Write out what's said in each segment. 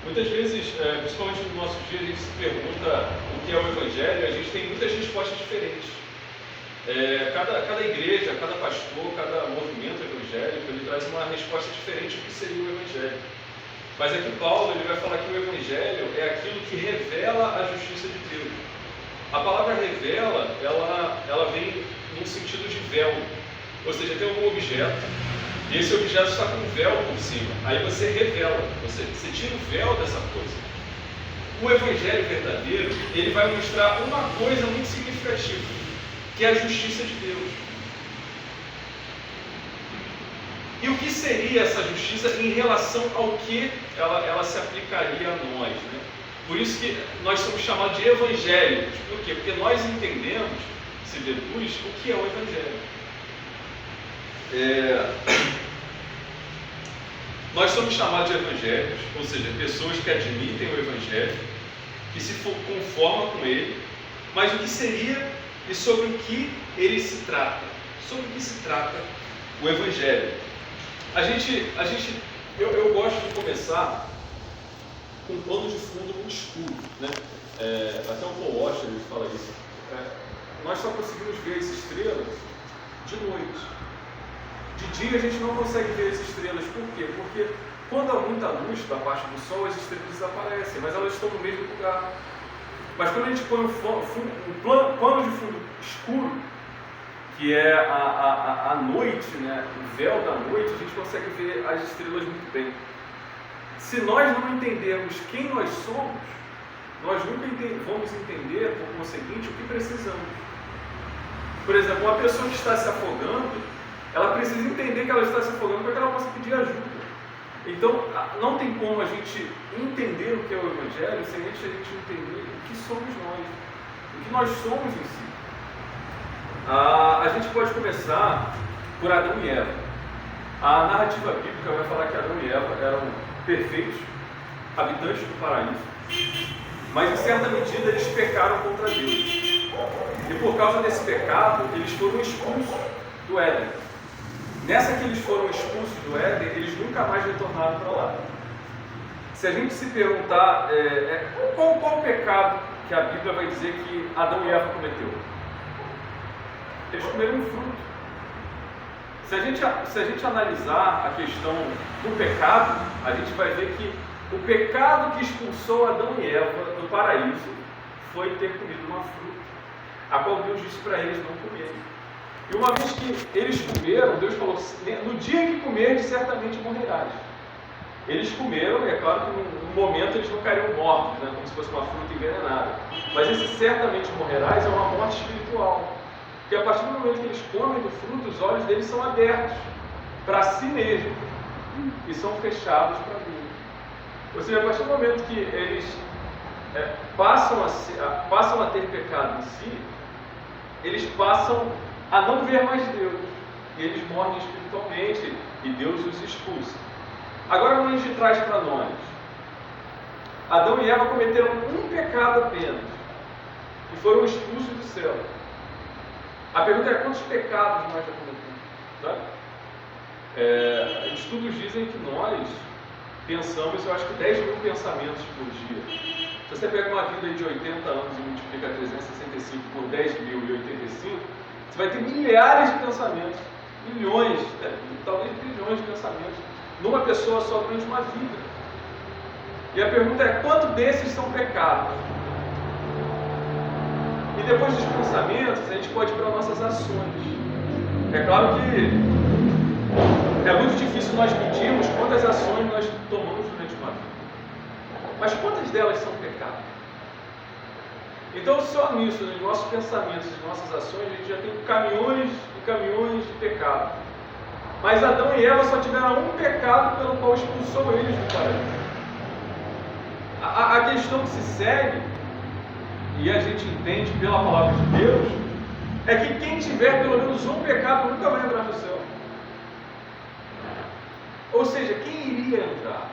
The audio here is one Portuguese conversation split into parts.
Muitas vezes, principalmente no nosso dia, a gente se pergunta o que é o Evangelho, a gente tem muitas respostas diferentes. Cada igreja, cada pastor, cada movimento evangélico, ele traz uma resposta diferente do que seria o Evangelho. Mas aqui Paulo ele vai falar que o Evangelho é aquilo que revela a justiça de Deus. A palavra revela, ela vem no sentido de véu. Ou seja, tem algum objeto, e esse objeto está com um véu por cima. Aí você revela, você tira o véu dessa coisa. O Evangelho verdadeiro, ele vai mostrar uma coisa muito significativa, que é a justiça de Deus. E o que seria essa justiça em relação ao que ela se aplicaria a nós, né? Por isso que nós somos chamados de evangélicos. Por quê? Porque nós entendemos, se deduz, o que é o Evangelho. Nós somos chamados de evangélicos, ou seja, pessoas que admitem o Evangelho, que se conformam com ele, mas o que seria e sobre o que ele se trata. Sobre o que se trata o Evangelho. Eu gosto de começar com um plano de fundo muito escuro, né? Até o Paul Washer ele fala isso. Nós só conseguimos ver as estrelas de noite. De dia a gente não consegue ver as estrelas. Por quê? Porque quando há muita luz da parte do Sol, as estrelas desaparecem, mas elas estão no mesmo lugar. Mas quando a gente põe um plano de fundo escuro, que é a noite, né? O véu da noite, a gente consegue ver as estrelas muito bem. Se nós não entendermos quem nós somos, nós nunca vamos entender, por conseguinte, o que precisamos. Por exemplo, uma pessoa que está se afogando, ela precisa entender que ela está se afogando para que ela possa pedir ajuda. Então, não tem como a gente entender o que é o Evangelho sem antes a gente entender o que somos nós, o que nós somos em si. A gente pode começar por Adão e Eva. A narrativa bíblica vai falar que Adão e Eva eram perfeitos, habitantes do paraíso, mas em certa medida eles pecaram contra Deus. E por causa desse pecado, eles foram expulsos do Éden. Nessa que eles foram expulsos do Éden, eles nunca mais retornaram para lá. Se a gente se perguntar qual o pecado que a Bíblia vai dizer que Adão e Eva cometeu? Eles comeram um fruto. Se a gente analisar a questão do pecado, a gente vai ver que o pecado que expulsou Adão e Eva do paraíso foi ter comido uma fruta, a qual Deus disse para eles não comerem. E uma vez que eles comeram, Deus falou, no dia que comerem, certamente morrerás. Eles comeram, e é claro que no momento eles não ficariam mortos, né, como se fosse uma fruta envenenada. Mas esse certamente morrerás é uma morte espiritual. Porque a partir do momento que eles comem do fruto, os olhos deles são abertos para si mesmos e são fechados para Deus. Ou seja, a partir do momento que eles passam a ter pecado em si, eles passam a não ver mais Deus. E eles morrem espiritualmente e Deus os expulsa. Agora, quando a gente traz para nós, Adão e Eva cometeram um pecado apenas e foram expulsos do céu. A pergunta é: quantos pecados nós já cometemos? Tá? Estudos dizem que nós pensamos, eu acho que 10 mil pensamentos por dia. Se você pega uma vida de 80 anos e multiplica 365 por 10.085, você vai ter milhares de pensamentos, milhões, talvez bilhões de pensamentos, numa pessoa só durante uma vida. E a pergunta é: quanto desses são pecados? E depois dos pensamentos, a gente pode ir para nossas ações. É claro que é muito difícil nós medirmos quantas ações nós tomamos durante uma vida. Mas quantas delas são pecado? Então, só nisso, nos nossos pensamentos e nossas ações, a gente já tem caminhões e caminhões de pecado. Mas Adão e Eva só tiveram um pecado pelo qual expulsou eles do paraíso. A questão que se segue, e a gente entende pela palavra de Deus, é que quem tiver pelo menos um pecado nunca vai entrar no céu. Ou seja, quem iria entrar?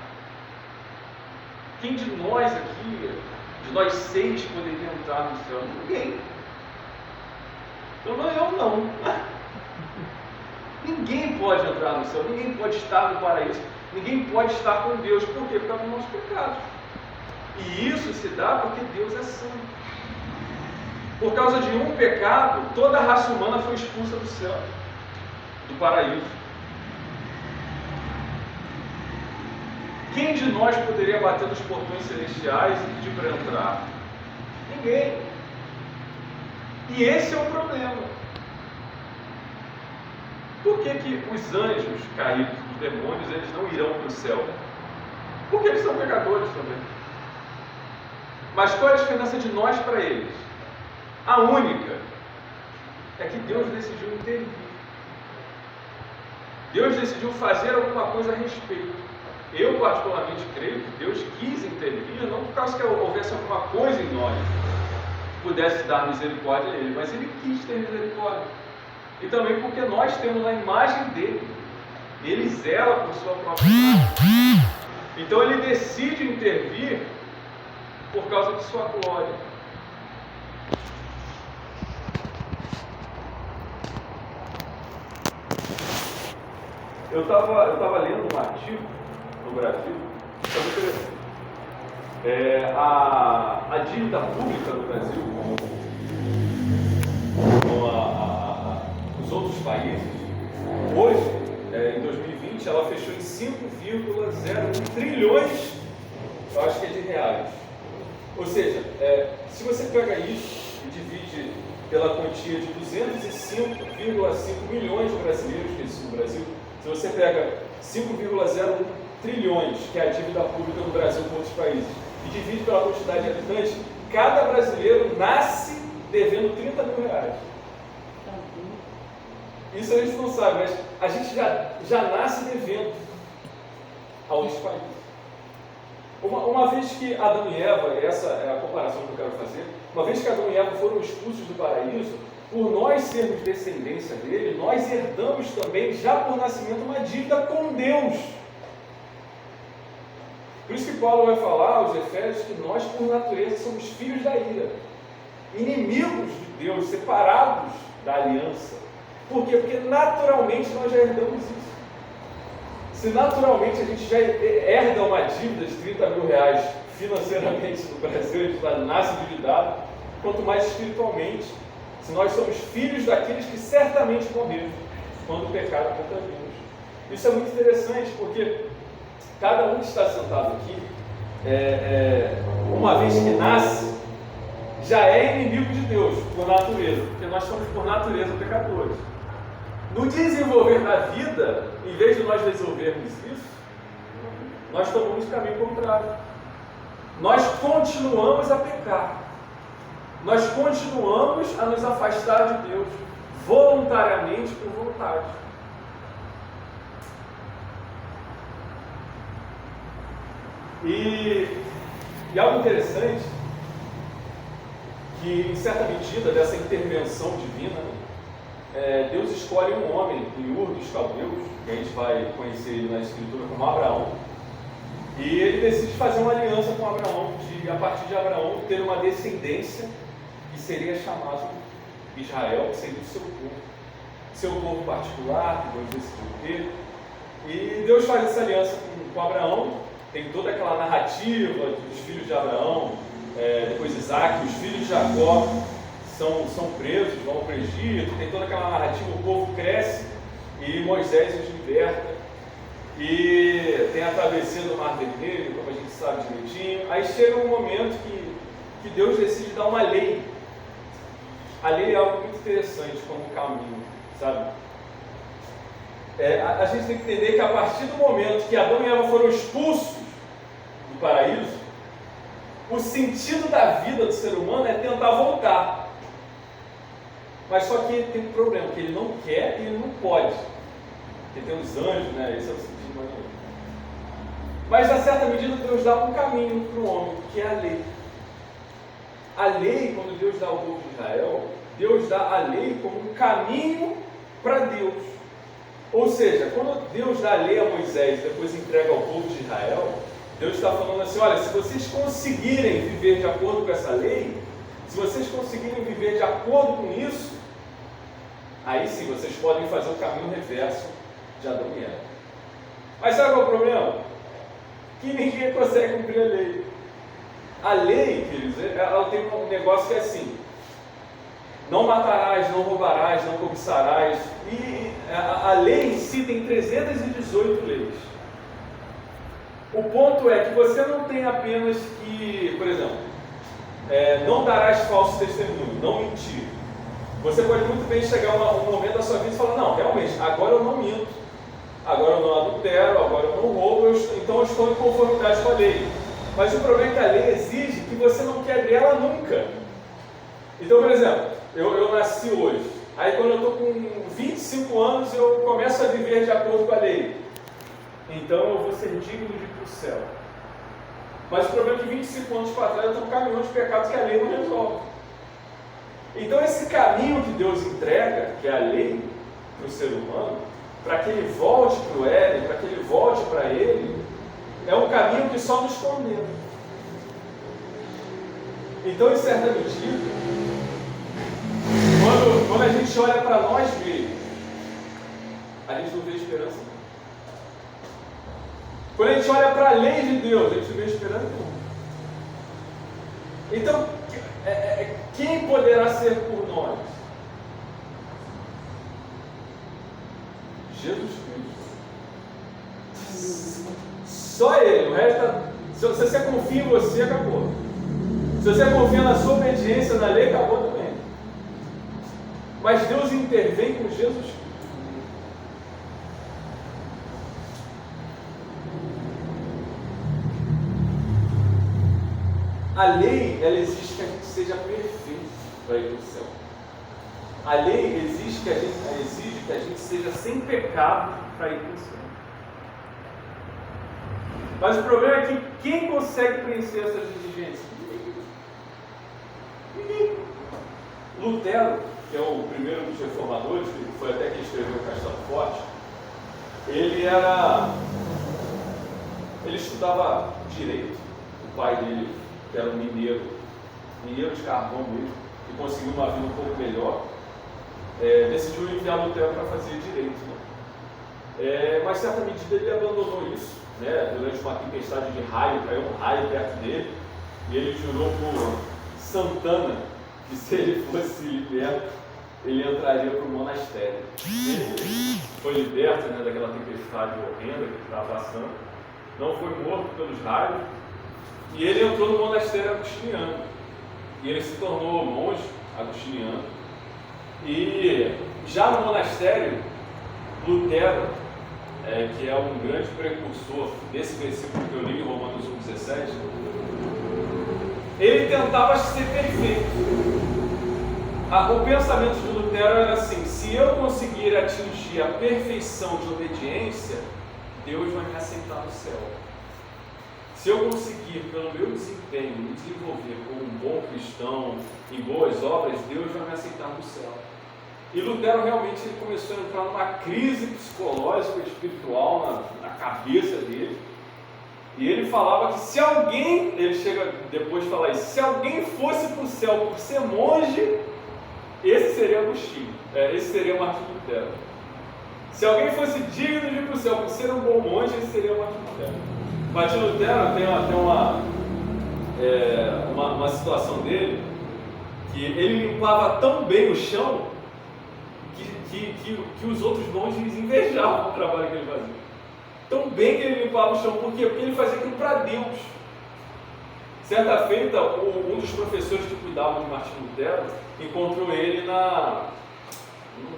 Quem de nós aqui, de nós 6, poderia entrar no céu? Ninguém. Então eu não. Ninguém pode entrar no céu, ninguém pode estar no paraíso, ninguém pode estar com Deus. Por quê? Por causa dos nossos pecados. E isso se dá porque Deus é santo. Por causa de um pecado, toda a raça humana foi expulsa do céu, do paraíso. Quem de nós poderia bater nos portões celestiais e pedir para entrar? Ninguém. E esse é o problema. Por que os anjos caídos, os demônios, eles não irão para o céu? Porque eles são pecadores também. Mas qual é a diferença de nós para eles? A única é que Deus decidiu intervir. Deus decidiu fazer alguma coisa a respeito. Eu particularmente creio que Deus quis intervir, não por causa que houvesse alguma coisa em nós que pudesse dar misericórdia a Ele, mas Ele quis ter misericórdia. E também porque nós temos a imagem dele. Ele zela por sua própria imagem. Então Ele decide intervir por causa de sua glória. Eu estava lendo um artigo no Brasil, muito interessante. A dívida pública no Brasil, com os outros países, hoje, em 2020, ela fechou em 5,01 trilhões, eu acho que é de reais. Ou seja, se você pega isso e divide pela quantia de 205,5 milhões de brasileiros que existem no Brasil, se você pega 5,01 trilhões, que é a dívida pública do Brasil com outros países, e divide pela quantidade de habitantes, cada brasileiro nasce devendo 30 mil reais. Isso a gente não sabe, mas a gente já nasce devendo a outros países. Uma vez que Adão e Eva, e essa é a comparação que eu quero fazer, uma vez que Adão e Eva foram expulsos do paraíso, por nós sermos descendência dele, nós herdamos também, já por nascimento, uma dívida com Deus. Por isso que Paulo vai falar aos Efésios que nós, por natureza, somos filhos da ira, inimigos de Deus, separados da aliança. Por quê? Porque naturalmente nós já herdamos isso. Se naturalmente a gente já herda uma dívida de 30 mil reais financeiramente no Brasil, a gente já nasce endividado, quanto mais espiritualmente, se nós somos filhos daqueles que certamente morreram quando pecaram contra Deus. Isso é muito interessante, porque cada um que está sentado aqui, uma vez que nasce, já é inimigo de Deus, por natureza, porque nós somos por natureza pecadores. No desenvolver da vida, em vez de nós resolvermos isso, nós tomamos o caminho contrário. Nós continuamos a pecar. Nós continuamos a nos afastar de Deus, voluntariamente por vontade. E algo interessante, que em certa medida dessa intervenção divina, Deus escolhe um homem em Ur dos Caldeus, que a gente vai conhecer ele na Escritura como Abraão, e ele decide fazer uma aliança com Abraão, de a partir de Abraão ter uma descendência que seria chamado Israel, que seria o seu povo particular, que Deus decidiu ter. E Deus faz essa aliança com Abraão, tem toda aquela narrativa dos filhos de Abraão, depois Isaac, os filhos de Jacó são presos, vão para o Egito, tem toda aquela narrativa, o povo cresce e Moisés os liberta. E tem a travessia do Mar Vermelho, como a gente sabe direitinho. Aí chega um momento que Deus decide dar uma lei. A lei é algo muito interessante como caminho, sabe? A gente tem que entender que a partir do momento que Adão e Eva foram expulsos do paraíso, o sentido da vida do ser humano é tentar voltar. Mas só que tem um problema, que ele não quer e ele não pode. Porque tem os anjos, né? Esse é o sentido mais ou menos. Mas a certa medida Deus dá um caminho para o homem, que é a lei. A lei, quando Deus dá ao povo de Israel, Deus dá a lei como um caminho para Deus. Ou seja, quando Deus dá a lei a Moisés e depois entrega ao povo de Israel, Deus está falando assim, olha, se vocês conseguirem viver de acordo com essa lei, se vocês conseguirem viver de acordo com isso, aí sim vocês podem fazer o caminho reverso de Adão e Eva. Mas sabe qual é o problema? Que ninguém consegue cumprir a lei. A lei, queridos, ela tem um negócio que é assim: não matarás, não roubarás, não cobiçarás. E a lei em si tem 318 leis. O ponto é que você não tem apenas que, por exemplo, não darás falso testemunho, não mentir. Você pode muito bem chegar um momento da sua vida e falar: não, realmente, agora eu não minto, agora eu não adultero, agora eu não roubo, então eu estou em conformidade com a lei. Mas o problema é que a lei exige que você não quebre ela nunca. Então, por exemplo, eu nasci hoje, aí quando eu estou com 25 anos eu começo a viver de acordo com a lei. Então eu vou ser digno de ir para o céu. Mas o problema é que 25 anos para trás eu estou caminhando de pecados que a lei não resolve. Então esse caminho que Deus entrega, que é a lei, para o ser humano, para que ele volte para o Éden, para que ele volte para ele, é um caminho que só nos condena. Então, em certa medida, quando a gente olha para nós mesmos, a gente não vê esperança nenhuma. Quando a gente olha para a lei de Deus, a gente não vê esperança nenhuma. Então, quem poderá ser por nós? Jesus Cristo. Só Ele. O resto, se você confia em você, acabou. Se você confia na sua obediência na lei, acabou também. Mas Deus intervém com Jesus Cristo. A lei, ela exige que a gente seja perfeito para ir para o céu. A lei exige que a gente seja sem pecado para ir para o céu. Mas o problema é que quem consegue preencher essas exigências? Ninguém. Lutero, que é o primeiro dos reformadores, que foi até quem escreveu o Castelo Forte, ele estudava direito. O pai dele, que era um mineiro de carvão mesmo, que conseguiu uma vida um pouco melhor, decidiu enviar Lutero para fazer direito. Mas, certa medida, ele abandonou isso. Durante uma tempestade de raio, caiu um raio perto dele, e ele jurou por Santana que, se ele fosse liberto, ele entraria para o monastério. Ele foi liberto daquela tempestade horrenda que ele estava passando, não foi morto pelos raios, e ele entrou no monastério agostiniano, e ele se tornou monge agostiniano. E já no monastério, Lutero, que é um grande precursor desse versículo que eu li em Romanos 1,17, ele tentava ser perfeito. O pensamento de Lutero era assim: se eu conseguir atingir a perfeição de obediência, Deus vai me aceitar no céu. Se eu conseguir, pelo meu desempenho, me desenvolver como um bom cristão, em boas obras, Deus vai me aceitar no céu. E Lutero realmente ele começou a entrar numa crise psicológica e espiritual na cabeça dele. E ele falava que se alguém, ele chega depois de falar isso, se alguém fosse para o céu por ser monge, esse seria Agostinho, esse seria Martinho Lutero. Se alguém fosse digno de ir para o céu por ser um bom monge, esse seria Martinho Lutero. Martinho Lutero tem até uma situação dele, que ele limpava tão bem o chão, que os outros monges invejavam o trabalho que ele fazia. Tão bem que ele limpava o chão. Por quê? Porque ele fazia aquilo para Deus. Certa feita, um dos professores que cuidavam de Martinho Lutero encontrou ele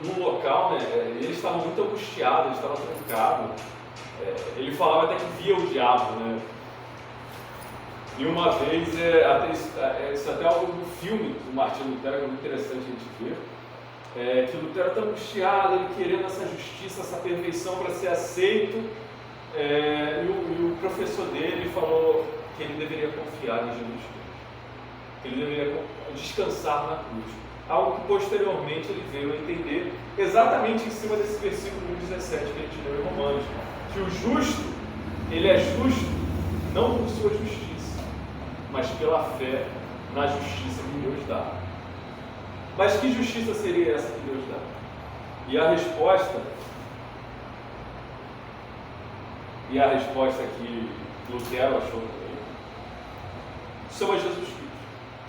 num local, eles estavam muito angustiados, eles estavam trancados. Ele falava até que via o diabo, E uma vez, isso até algo do filme do Martinho Lutero, que é muito interessante a gente ver, que Lutero está angustiado, ele querendo essa justiça, essa perfeição para ser aceito, e o professor dele falou que ele deveria confiar em Jesus Cristo, que ele deveria descansar na cruz, algo que posteriormente ele veio a entender exatamente em cima desse versículo 17 que a gente leu em Romanos, que o justo, ele é justo não por sua justiça, mas pela fé na justiça que Deus dá. Mas que justiça seria essa que Deus dá? E a resposta que Lutero achou também Chama Jesus Cristo,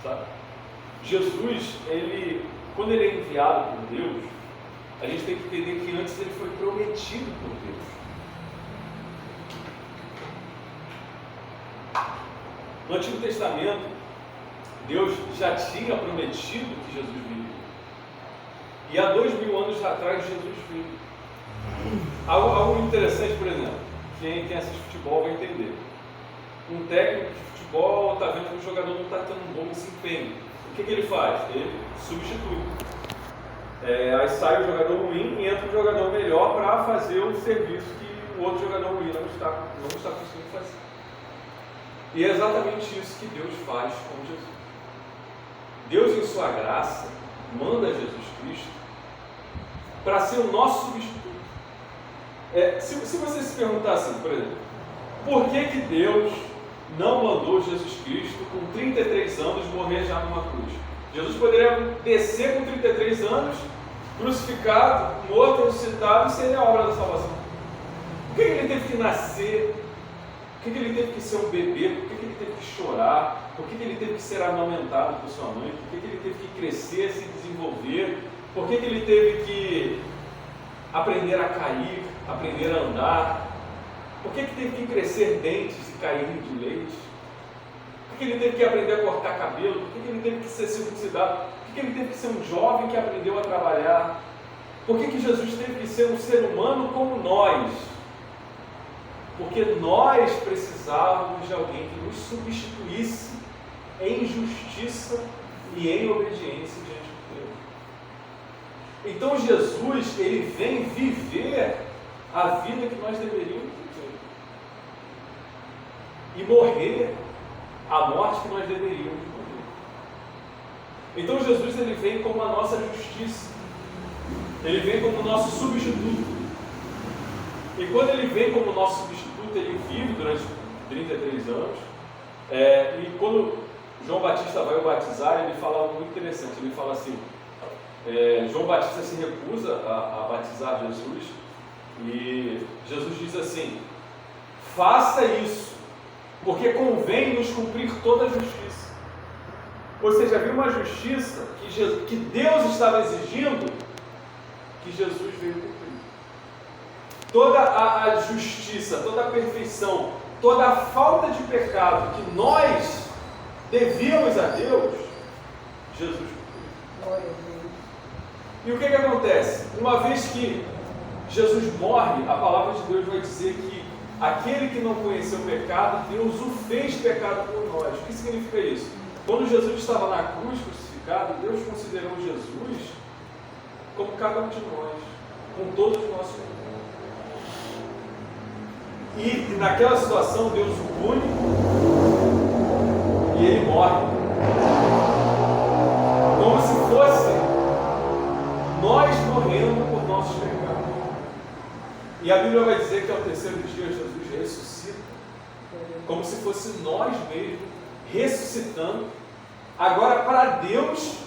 sabe? Jesus, quando ele é enviado por Deus, a gente tem que entender que antes ele foi prometido por Deus. No Antigo Testamento, Deus já tinha prometido que Jesus viria. E há 2000 anos atrás, Jesus veio. Algo interessante, por exemplo, quem assiste futebol vai entender. Um técnico de futebol está vendo que o jogador não está tendo um bom desempenho. O que ele faz? Ele substitui. Aí sai o jogador ruim e entra um jogador melhor para fazer o serviço que o outro jogador ruim não está conseguindo fazer. E é exatamente isso que Deus faz com Jesus. Deus, em sua graça, manda Jesus Cristo para ser o nosso substituto. Se você se perguntar assim, por exemplo, por que Deus não mandou Jesus Cristo com 33 anos morrer já numa cruz? Jesus poderia descer com 33 anos, crucificado, morto, ressuscitado, e seria a obra da salvação. Por que ele teve que nascer? Por que ele teve que ser um bebê? Por que ele teve que chorar? Por que ele teve que ser amamentado por sua mãe? Por que ele teve que crescer, se desenvolver? Por que ele teve que aprender a cair, aprender a andar? Por que teve que crescer dentes e cair de leite? Por que ele teve que aprender a cortar cabelo? Por que ele teve que ser circuncidado? Por que ele teve que ser um jovem que aprendeu a trabalhar? Por que Jesus teve que ser um ser humano como nós? Porque nós precisávamos de alguém que nos substituísse em justiça e em obediência diante de Deus. Então Jesus, ele vem viver a vida que nós deveríamos viver e morrer a morte que nós deveríamos morrer. Então Jesus, ele vem como a nossa justiça, ele vem como o nosso substituto. E quando ele vem como nosso substituto, ele vive durante 33 anos. E quando João Batista vai o batizar, ele fala algo muito interessante. Ele fala assim, João Batista se recusa a batizar Jesus, e Jesus diz assim: faça isso, porque convém nos cumprir toda a justiça. Ou seja, havia uma justiça que Deus estava exigindo, que Jesus veio cumprir. Toda a justiça, toda a perfeição, toda a falta de pecado que nós devíamos a Deus, Jesus cumpriu. E o que acontece? Uma vez que Jesus morre, a palavra de Deus vai dizer que aquele que não conheceu o pecado, Deus o fez pecado por nós. O que significa isso? Quando Jesus estava na cruz crucificado, Deus considerou Jesus como cada um de nós, com todos os nossos pecados. E naquela situação Deus o pune e ele morre. Como se fosse nós morrendo por nossos pecados. E a Bíblia vai dizer que ao terceiro dia Jesus ressuscita. Como se fosse nós mesmos ressuscitando. Agora para Deus,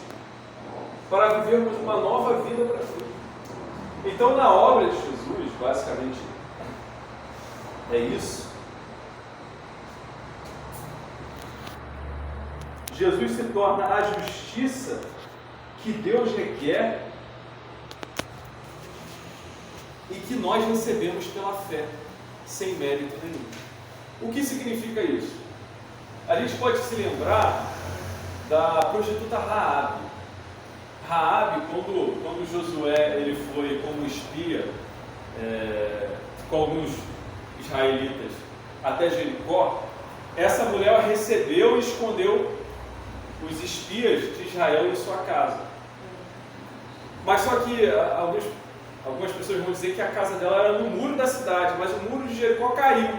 para vivermos uma nova vida para Deus. Então na obra de Jesus, basicamente, é isso. Jesus se torna a justiça que Deus requer e que nós recebemos pela fé, sem mérito nenhum. O que significa isso? A gente pode se lembrar da prostituta Raabe. Raabe, quando Josué ele foi como espia com alguns israelitas até Jericó, essa mulher recebeu e escondeu os espias de Israel em sua casa. Mas só que algumas pessoas vão dizer que a casa dela era no muro da cidade, mas o muro de Jericó caiu.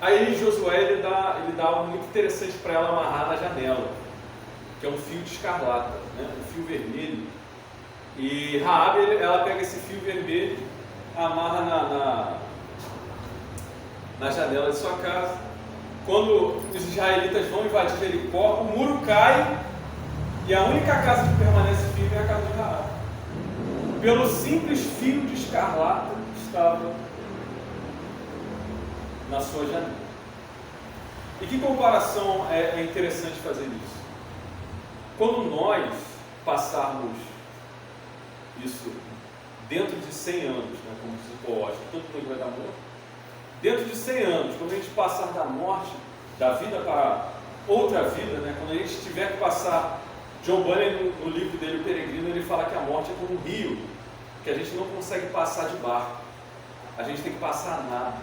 Aí Josué ele dá algo muito interessante para ela amarrar na janela, que é um fio de escarlata, né? Um fio vermelho. E Raabe, ela pega esse fio vermelho, amarra na janela de sua casa. Quando os israelitas vão invadir Jericó, o muro cai e a única casa que permanece firme é a casa de Raabe, pelo simples fio de escarlata que estava na sua janela. E que comparação é interessante fazer isso? Quando nós passarmos isso dentro de 100 anos, né, como diz o Paul Washer, todo mundo vai dar morto. Dentro de 100 anos, quando a gente passar da morte, da vida para outra vida, né, quando a gente tiver que passar, John Bunyan no livro dele, O Peregrino, ele fala que a morte é como um rio, que a gente não consegue passar de barco, a gente tem que passar a nado,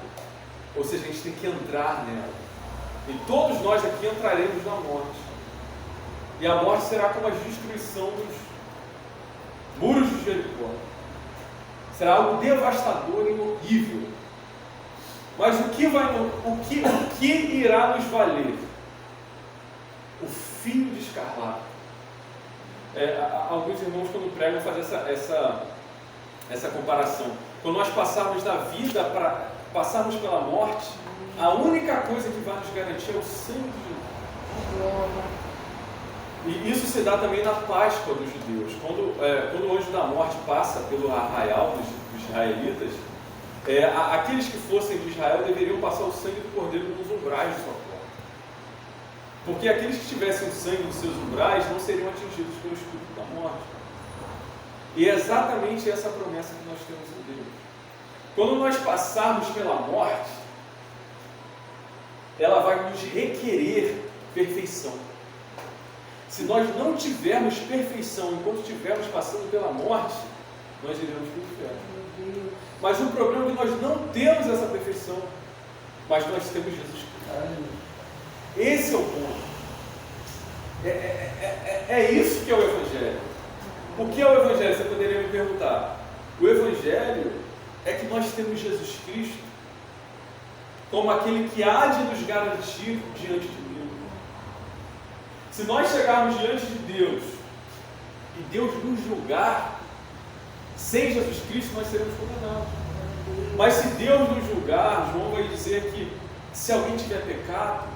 ou seja, a gente tem que entrar nela. E todos nós aqui entraremos na morte. E a morte será como a destruição dos muros de Jericó. Será algo devastador e horrível. Mas o que irá nos valer? O fio de escarlate. Alguns irmãos, quando pregam, fazem essa comparação. Quando nós passarmos da vida para passarmos pela morte, a única coisa que vai nos garantir é o sangue de Jesus. E isso se dá também na Páscoa dos judeus. Quando o anjo da morte passa pelo arraial dos israelitas, aqueles que fossem de Israel deveriam passar o sangue do cordeiro nos umbrais de sua porta. Porque aqueles que tivessem o sangue nos seus umbrais não seriam atingidos pelo espírito da morte. E é exatamente essa promessa que nós temos em Deus. Quando nós passarmos pela morte, ela vai nos requerer perfeição. Se nós não tivermos perfeição enquanto estivermos passando pela morte, nós iremos para o inferno. Mas o problema é que nós não temos essa perfeição, mas nós temos Jesus Cristo. Esse é o ponto. É isso que é o Evangelho. O que é o Evangelho? Você poderia me perguntar. O Evangelho é que nós temos Jesus Cristo como aquele que há de nos garantir diante de Deus. Se nós chegarmos diante de Deus e Deus nos julgar, sem Jesus Cristo nós seremos condenados. Mas se Deus nos julgar, João vai dizer que se alguém tiver pecado,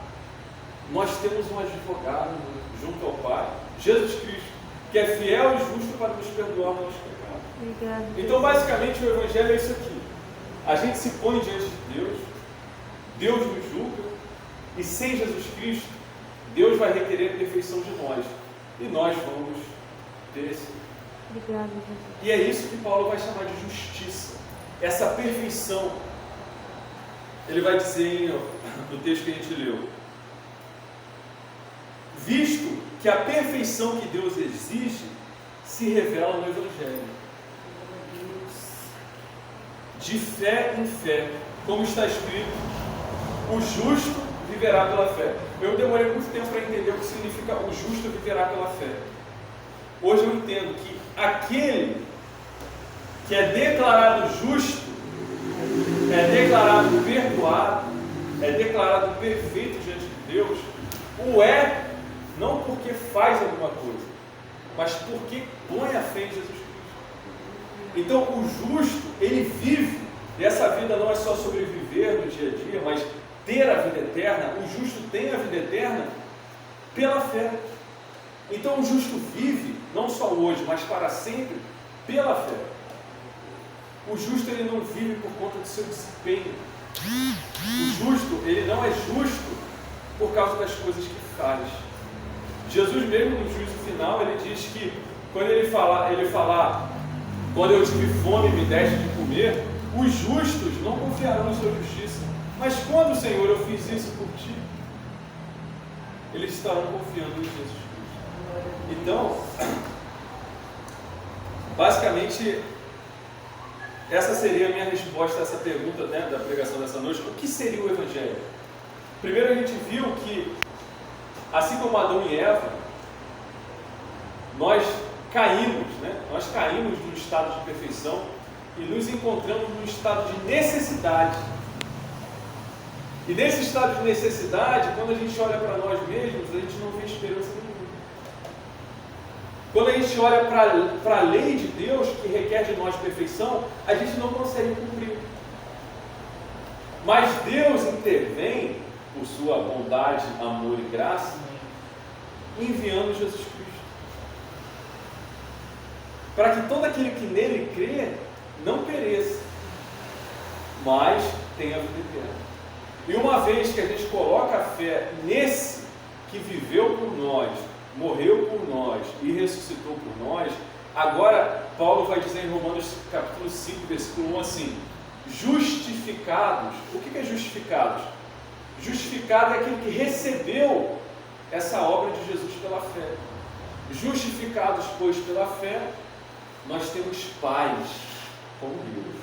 nós temos um advogado junto ao Pai, Jesus Cristo, que é fiel e justo para nos perdoar os nossos pecados. Então basicamente o Evangelho é isso aqui. A gente se põe diante de Deus, Deus nos julga, e sem Jesus Cristo Deus vai requerer a perfeição de nós, e nós vamos perecer. Obrigado, Jesus. E é isso que Paulo vai chamar de justiça, essa perfeição. Ele vai dizer no texto que a gente leu: visto que a perfeição que Deus exige se revela no Evangelho, de fé em fé, como está escrito, o justo viverá pela fé. Eu demorei muito tempo para entender o que significa o justo viverá pela fé. Hoje eu entendo que aquele que é declarado justo, é declarado perdoado, é declarado perfeito diante de Deus, o é não porque faz alguma coisa, mas porque põe a fé em Jesus Cristo. Então o justo, ele vive, e essa vida não é só sobreviver no dia a dia, mas ter a vida eterna. O justo tem a vida eterna pela fé. Então o justo vive, não só hoje, mas para sempre, pela fé. O justo, ele não vive por conta do seu desempenho. O justo, ele não é justo por causa das coisas que faz. Jesus mesmo no juízo final, ele diz que quando ele falar, quando eu tive fome me deste de comer, os justos não confiarão em sua justiça. Mas quando, Senhor, eu fiz isso por ti, eles estarão confiando em Jesus Cristo. Então, basicamente, essa seria a minha resposta a essa pergunta, né, da pregação dessa noite. O que seria o Evangelho? Primeiro a gente viu que, assim como Adão e Eva, nós caímos do estado de perfeição e nos encontramos num estado de necessidade. E nesse estado de necessidade, quando a gente olha para nós mesmos, a gente não vê esperança nenhuma. Quando a gente olha para a lei de Deus, que requer de nós perfeição, a gente não consegue cumprir. Mas Deus intervém, por sua bondade, amor e graça, enviando Jesus Cristo, para que todo aquele que nele crê não pereça, mas tenha a vida eterna. E uma vez que a gente coloca a fé nesse que viveu por nós, morreu por nós e ressuscitou por nós, agora Paulo vai dizer em Romanos capítulo 5, versículo 1 assim: justificados. O que é justificados? Justificado é aquele que recebeu essa obra de Jesus pela fé. Justificados, pois, pela fé, nós temos paz com Deus.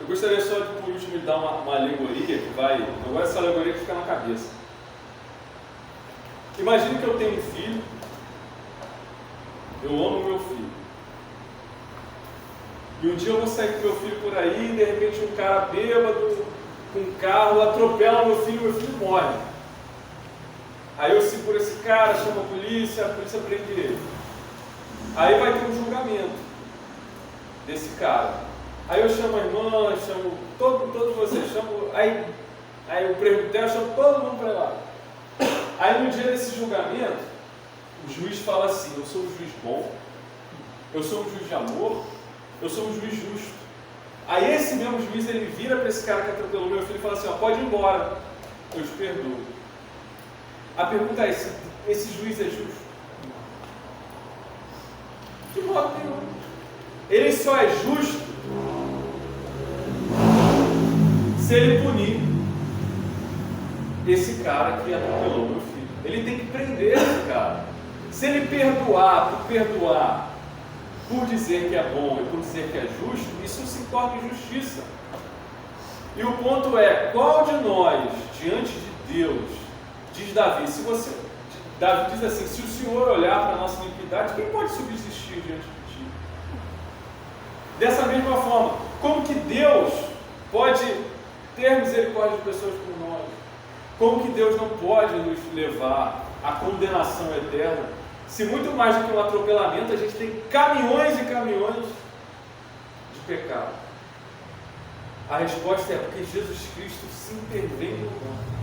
Eu gostaria só de, por último, de dar uma alegoria que vai... Eu gosto dessa alegoria que fica na cabeça. Imagine que eu tenho um filho, eu amo meu filho. E um dia eu vou sair com meu filho por aí e de repente um cara bêbado, com um carro, atropela meu filho morre. Aí eu seguro esse cara, chamo a polícia prende ele. Aí vai ter um julgamento desse cara. Aí eu chamo a irmã, chamo todos vocês, aí o presbitério, chamo todo mundo para lá. Aí no dia desse julgamento, o juiz fala assim: eu sou um juiz bom, eu sou um juiz de amor, eu sou um juiz justo. Aí esse mesmo juiz, ele vira para esse cara que atropelou meu filho e fala assim: ó, pode ir embora, eu te perdoo. A pergunta é: esse juiz é justo? De modo nenhum. Ele só é justo se ele punir esse cara que atropelou meu filho. Ele tem que prender esse cara. Se ele perdoar, por dizer que é bom e por dizer que é justo, isso se torna injustiça. E o ponto é: qual de nós, diante de Deus, diz Davi, Davi diz assim: se o Senhor olhar para a nossa iniquidade, quem pode subsistir diante de ti? Dessa mesma forma, como que Deus pode ter misericórdia de pessoas como nós? Como que Deus não pode nos levar à condenação eterna, se muito mais do que um atropelamento, a gente tem caminhões e caminhões de pecado? A resposta é porque Jesus Cristo se intervém no mundo.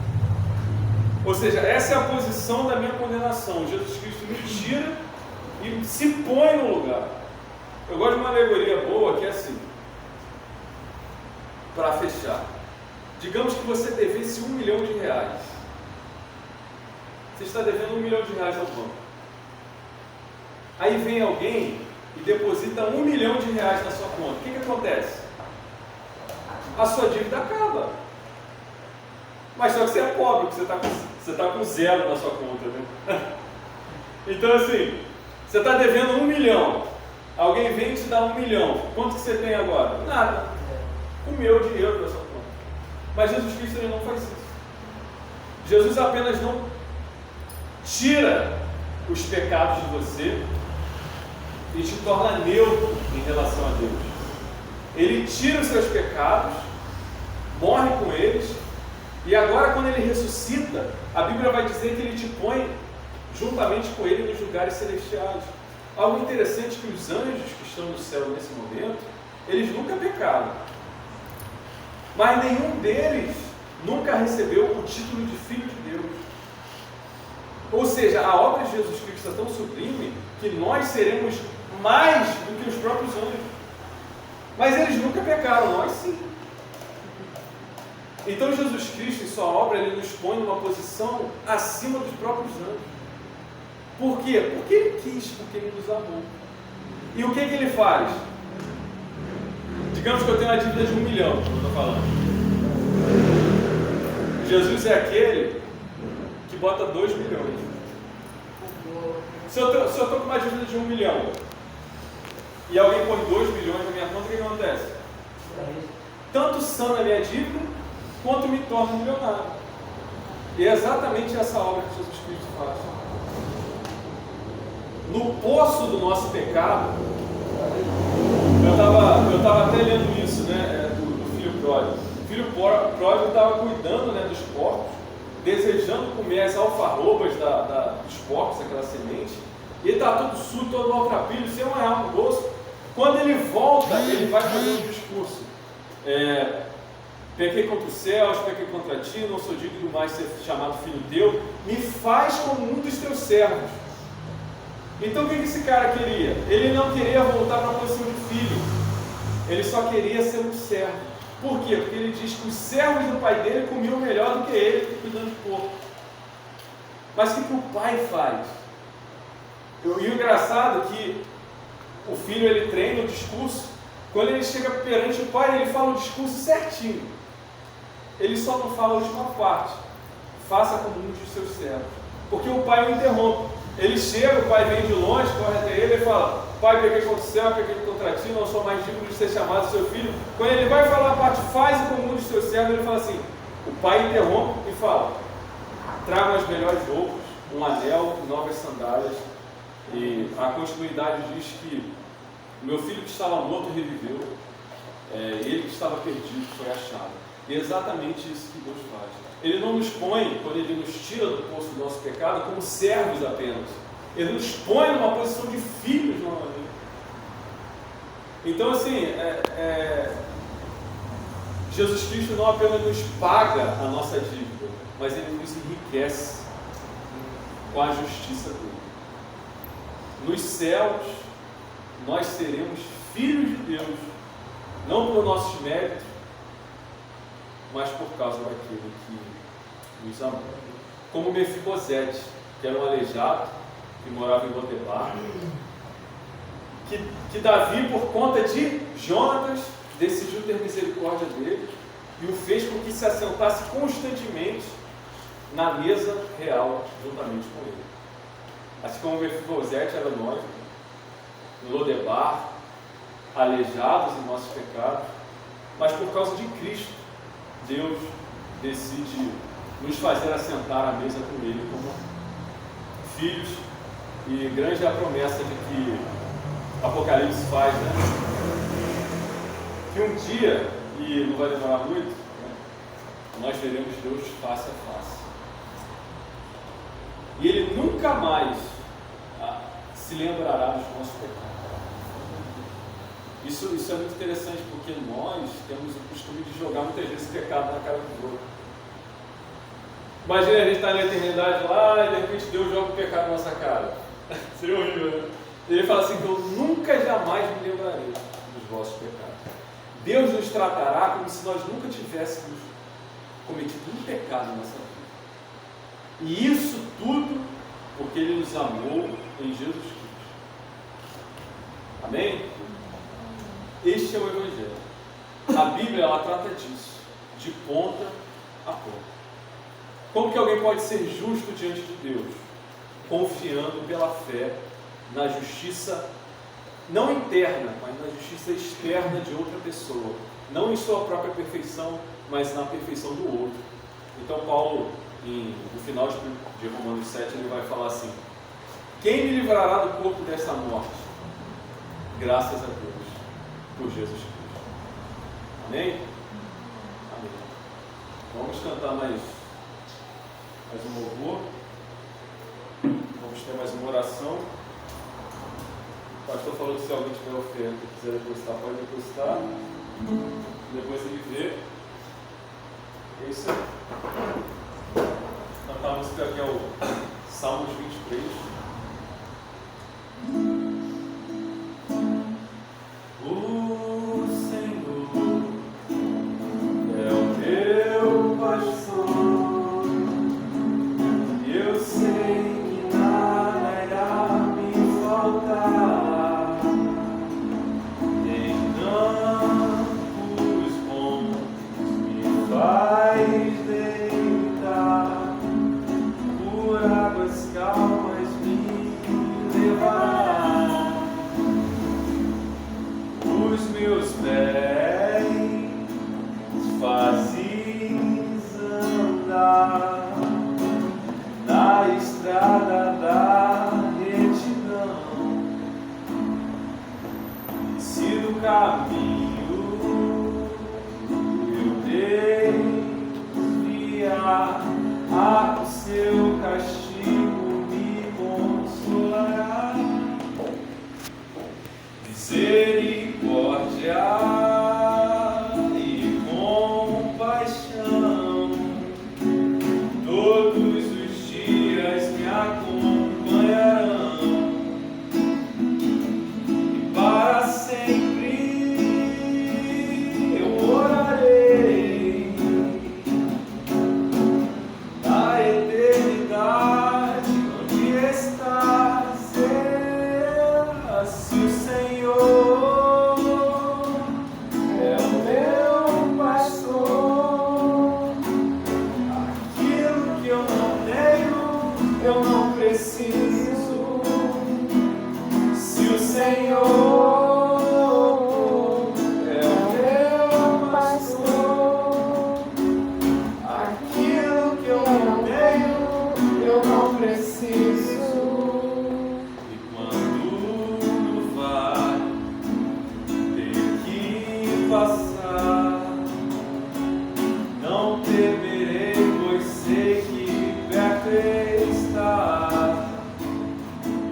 Ou seja, essa é a posição da minha condenação. Jesus Cristo me tira e se põe no lugar. Eu gosto de uma alegoria boa que é assim, para fechar. Digamos que você devesse R$1 milhão. Você está devendo R$1 milhão ao banco. Aí vem alguém e deposita R$1 milhão na sua conta. O que acontece? A sua dívida acaba. Mas só que você é pobre, porque você está com zero na sua conta, né? Então assim, você está devendo 1 milhão. Alguém vem e te dá 1 milhão. Quanto que você tem agora? Nada. O meu dinheiro da sua conta. Mas Jesus Cristo, ele não faz isso. Jesus apenas não tira os pecados de você e te torna neutro em relação a Deus. Ele tira os seus pecados, morre com eles, e agora quando ele ressuscita, a Bíblia vai dizer que ele te põe juntamente com ele nos lugares celestiais. Algo interessante que os anjos que estão no céu nesse momento, eles nunca pecaram. Mas nenhum deles nunca recebeu o título de filho de Deus. Ou seja, a obra de Jesus Cristo é tão sublime que nós seremos mais do que os próprios anjos. Mas eles nunca pecaram, nós sim. Então Jesus Cristo, em sua obra, ele nos põe numa posição acima dos próprios anjos. Por quê? Porque ele quis, porque ele nos amou. E o que ele faz? Digamos que eu tenho uma dívida de 1 milhão, como eu estou falando. Jesus é aquele que bota 2 milhões. Se eu estou com uma dívida de 1 milhão e alguém põe 2 milhões na minha conta, o que acontece? Tanto sana a minha dívida, quanto me torna milionário. E é exatamente essa obra que Jesus Cristo faz. No poço do nosso pecado, eu estava até lendo isso, né, do filho pródigo. O filho pródigo estava cuidando, né, dos porcos, desejando comer as alfarrobas dos porcos, aquela semente, e ele está todo sujo, todo maltrapilho, sem R$1 no bolso. Quando ele volta, ele vai fazer um discurso. Pequei contra os céus, pequei contra ti, não sou digno mais de ser chamado filho teu, me faz como um dos teus servos. Então o que esse cara queria? Ele não queria voltar para a posição de filho, ele só queria ser um servo. Por quê? Porque ele diz que os servos do pai dele comiam melhor do que ele, cuidando de porco. Mas o que o pai faz? E o engraçado é que o filho ele treina o discurso. Quando ele chega perante o pai, ele fala o discurso certinho. Ele só não fala a última parte. Faça como um de seus servos. Porque o pai o interrompe. Ele chega, o pai vem de longe, corre até ele e fala: pai, peguei contra o céu, peguei contra ti, não sou mais digno de ser chamado seu filho. Quando ele vai falar a parte, faz como um de seus servos, ele fala assim, o pai interrompe e fala: tragam as melhores roupas, um anel, novas sandálias. E a continuidade diz que o meu filho que estava morto reviveu, ele que estava perdido foi achado. E é exatamente isso que Deus faz. Ele não nos põe, quando Ele nos tira do poço do nosso pecado, como servos apenas. Ele nos põe numa posição de filhos novamente. Então, assim, Jesus Cristo não apenas nos paga a nossa dívida, mas Ele nos enriquece com a justiça dele. Nos céus, nós seremos filhos de Deus, não por nossos méritos, mas por causa daquele que nos amou. Como Mefibosete, que era um aleijado, que morava em Lodebar, que Davi, por conta de Jonatas, decidiu ter misericórdia dele e o fez com que se assentasse constantemente na mesa real, juntamente com ele. Assim como Mefibosete era nós, em Lodebar, aleijados em nossos pecados, mas por causa de Cristo, Deus decide nos fazer assentar à mesa com Ele como filhos, e grande é a promessa de que Apocalipse faz, né? Que um dia, e não vai demorar muito, né, nós veremos Deus face a face. E Ele nunca mais se lembrará dos nossos pecados. Isso é muito interessante, porque nós temos o costume de jogar muitas vezes pecado na cara do outro. Imagina a gente estar na eternidade lá e de repente Deus joga o pecado na nossa cara. Seria horrível, né? Ele fala assim: que eu nunca jamais me lembrarei dos vossos pecados. Deus nos tratará como se nós nunca tivéssemos cometido um pecado na nossa vida. E isso tudo porque Ele nos amou em Jesus Cristo. Amém? Este é o Evangelho. A Bíblia, ela trata disso, de ponta a ponta. Como que alguém pode ser justo diante de Deus? Confiando pela fé na justiça, não interna, mas na justiça externa de outra pessoa. Não em sua própria perfeição, mas na perfeição do outro. Então Paulo, no final de Romanos 7, ele vai falar assim: quem me livrará do corpo dessa morte? Graças a Deus, por Jesus Cristo. Amém? Amém. Vamos cantar mais um louvor. Vamos ter mais uma oração. O pastor falou que se alguém tiver oferta e quiser depositar, pode depositar. Depois ele vê. É isso aí. Cantar a música que é o Salmos 23. O Senhor é o meu pastor, e eu sei que nada irá me faltar. Em campos bons me faz deitar, por águas calmas me Não temerei, pois sei que perto está.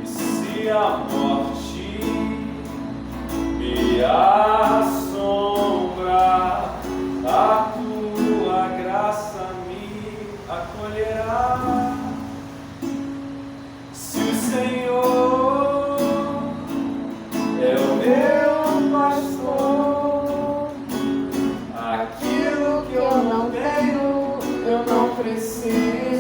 E se a morte me assombrar, a tua graça me acolherá. Se o Senhor é o meu pastor, aquilo que eu não tenho, eu não preciso.